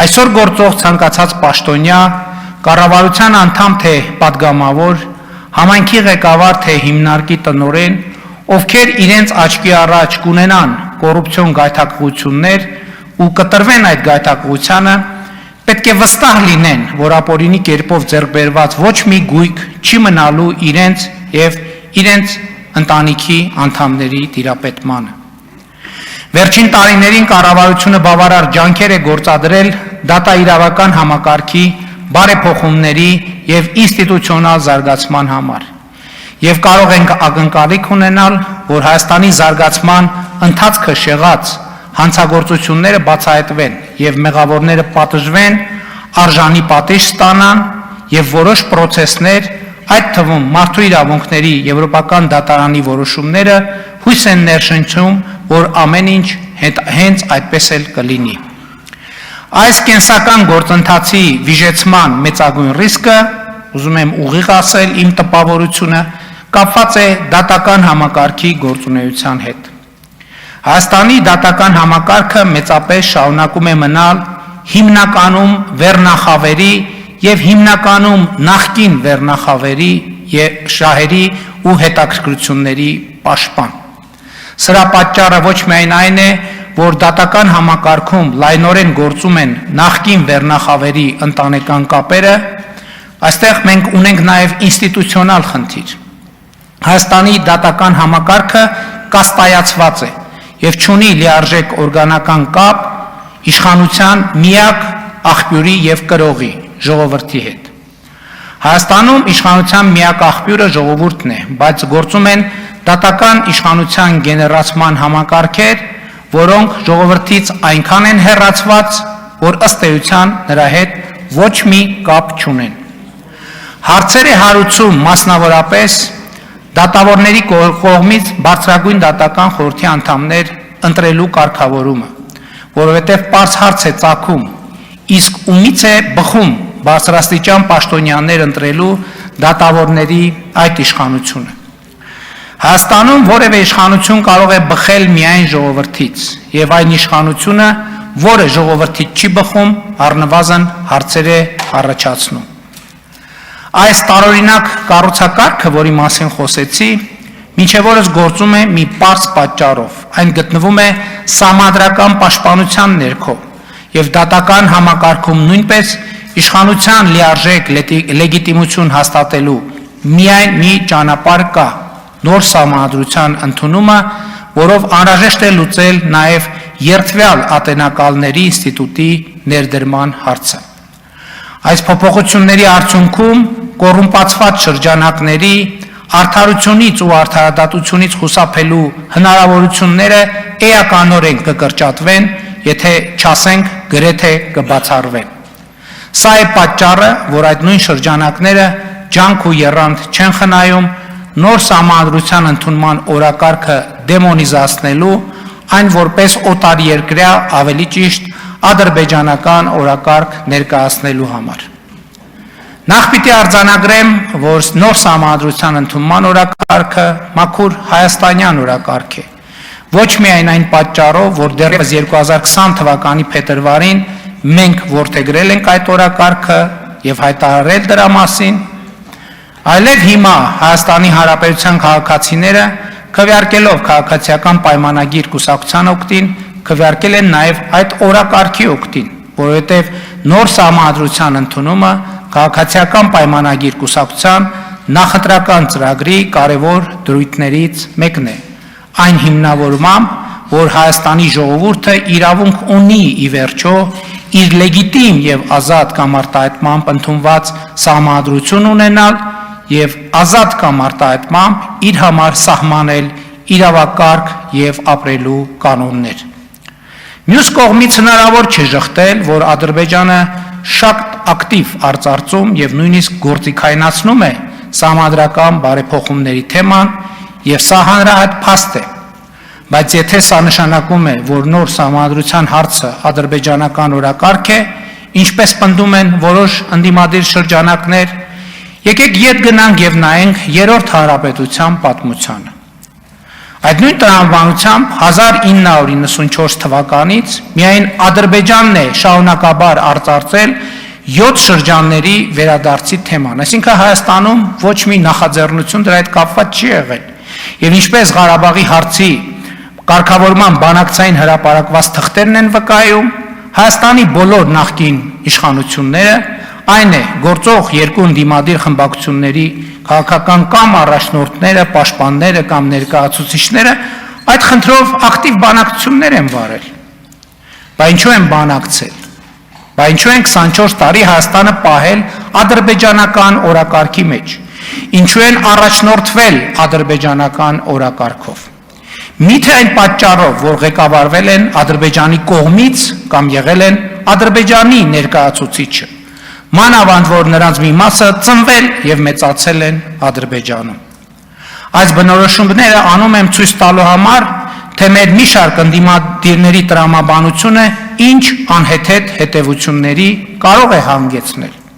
Այսօր գործող ցանկացած պաշտոնյա, կառավարության անդամ թե պատգամավոր, համայնքի ղեկավար թե հիմնարկի տնօրեն, ովքեր իրենց աչքի առաջ կունենան կոռուպցիոն գայթակղություններ ու կտրվեն այդ գայթակղությանը, պետք է վստահ լինեն, որ ապօրինի կերպով ձեռք բերված ոչ մի գույք չի մնալու իրենց եւ իրենց ընտանիքի անդամների տիրապետմանը։ Վերջին տարիներին կառավարությունը բավարար ջանքեր է գործադրել դատաիրավական համակարգի բարեփոխումների եւ ինստիտուցիոնալ զարգացման համար եւ կարող ենք ակնկալիք ունենալ, որ Հայաստանի զարգացման ընթացքը շեղած հանցագործությունները բացահայտվեն եւ մեղավորները պատժվեն, արժանի պատիժ ստանան եւ որոշ պրոցեսներ, այդ թվում մարդու իրավունքների եվրոպական դատարանի որոշումները հույս են ներշնչում, որ ամեն ինչ հենց այդպես էլ կլինի։ Այս կենսական գործընթացի վիժեցման մեծագույն ռիսկը, ուզում եմ ուղիղ ասել իմ տպավորությունը, կապված է դատական համակարգի գործունեության հետ։ Հայաստանի դատական համակարգը մեծապես շարունակում է մնալ հիմնականում վերնախավերի եւ հիմնականում նախկին վերնախավերի եւ շահերի ու հետաքրքրությունների պաշտպան։ Սրա պատճառը ոչ միայն այն է, որ դատական համակարգում լայնորեն գործում են նախկին վերնախավերի ընտանեկան կապերը, այստեղ մենք ունենք նաև ինստիտուցիոնալ խնդիր։ Հայաստանի դատական համակարգը կաստայացված է եւ չունի լիարժեք օրգանական կապ իշխանության միակ աղբյուրի եւ կրողի ժողովրդի հետ։ Հայաստանում իշխանության միակ աղբյուրը ժողովուրդն է, բայց գործում են դատական իշխանության գեներացման համակարգեր, որոնք ժողովրդից այնքան են հեռացված, որ ըստ էության նրա հետ ոչ մի կապ չունեն։ Հարցեր է հարուցում մասնավորապես դատավորների կողմից բարձրագույն դատական խորհրդի անդամներ ընտրելու կարգավորումը, որովհետև պարզ հարց է ծագում, իսկ ումից է բխում բարձրաստիճան պաշտոնյաներ ընտրելու դատավորների այդ իշխանությունը։ Հայաստանում որևէ իշխանություն կարող է բխել միայն ժողովրդից, եւ այն իշխանությունը, որը ժողովրդից չի բխում, առնվազն հարցեր է առաջացնում։ Այս տարօրինակ կառուցակարգը, որի մասին խոսեցի, մինչև օրս գործում է մի պարզ պատճառով, այն գտնվում է սահմանադրական պաշտպանության ներքո, եւ դատական համակարգում նույնպես իշխանության լիարժեք լեգիտիմություն հաստատելու միայն մի ճանապարհ կա՝ նոր սահմանադրության ընդունումը, որով անհրաժեշտ է լուծել նաև երդվյալ ատենակալների ինստիտուտի ներդրման հարցը։ Այս փոփոխությունների արդյունքում կոռումպացված շրջանակների արդարությունից ու արդարադատությունից խուսափելու հնարավորությունները էականորեն կկրճատվեն, եթե չասենք գրեթե կբացառվեն։ Սա է պատճառը, որ այդ նույն շրջանակները ջանք ու եռանդ չեն խնայում նոր սահմանադրության ընդունման օրակարգը դեմոնիզացնելու, այն որպես օտարերկրյա, ավելի ճիշտ ադրբեջանական օրակարգ ներկայացնելու համար։ Նախ պիտի արձանագրեմ, որ նոր սահմանադրության ընդունման օրակարգը մաքուր հայաստանյան օրակարգ է, ոչ միայն այն պատճառով, որ դեռևս 2020 թվականի փետրվարին մենք որդեգրել ենք այդ օրակարգը եւ հայտարարել դրա մասին, այլև հիմա Հայաստանի Հանրապետության քաղաքացիները քվեարկելով քաղաքացիական պայմանագիր կուսակցության օգտին, քվեարկել են նաև այդ օրակարգի օգտին, որովհետև նոր սահմանադրության ընդունումը քաղաքացիական պայմանագիր կուսակցության նախընտրական ծրագրի կարևոր դրույթներից մեկն է, այն հիմնավորմամբ, որ Հայաստանի ժողովուրդը իրավունք ունի ի վերջո իր լեգիտիմ եւ ազատ կամ արտահայտմամբ ընդունված սահմանադրություն ունենալ եւ ազատ կամ արտահայտմամբ իր համար սահմանել իրավակարգ եւ ապրելու կանոններ։ Մյուս կողմից հնարավոր չէ շղթել, որ Ադրբեջանը շատ ակտիվ արծարծում եւ նույնիսկ գործիքայնացնում է սահմանադրական բարեփոխումների թեման եւ սա հանրահայտ փաստ է։ Բայց եթե սա նշանակում է, որ նոր սահմանադրության հարցը ադրբեջանական օրակարգ է, ինչպես պնդում են որոշ ընդդիմադիր շրջանակներ, եկեք ետ գնանք եւ նայենք երրորդ հանրապետության պատմությանը։ Այդ նույն տրամաբանությամբ 1994 թվականից միայն Ադրբեջանն է շարունակաբար արծարծել 7 շրջանների վերադարձի թեման, այսինքն Հայաստանում ոչ մի նախաձեռնություն դրա հետ կապված չի եղել, եւ ինչպես Ղարաբաղի հարցի կարգավորման բանակցային հրապարակված թղթերն են վկայում, Հայաստանի բոլոր նախկին իշխանությունները, այն է գործող երկու ընդդիմադիր խմբակցությունների քաղաքական կամ առաջնորդները, պաշտպանները կամ ներկայացուցիչները այդ խնդրով ակտիվ բանակցություններ են վարել։ Բայց ինչու են բանակցել։ Բայց ինչու են 24 տարի Հայաստանը պահել ադրբեջանական օրակարգի մեջ։ Ինչու են առաջնորդվել ադրբեջանական օրակարգով։ Միթե այն պատճառով, որ ղեկավարվել են Ադրբեջանի կողմից կամ եղել են Ադրբեջանի ներկայացուցիչը, մանավանդ որ նրանց մի մասը ծնվել եւ մեծացել են Ադրբեջանում։ Այս բնորոշումները անում եմ ցույց տալու համար, թե մեր մի շարք ընդդիմադիրների տրամաբանությունը ինչ անհեթեթ հետևությունների կարող է հանգեցնել։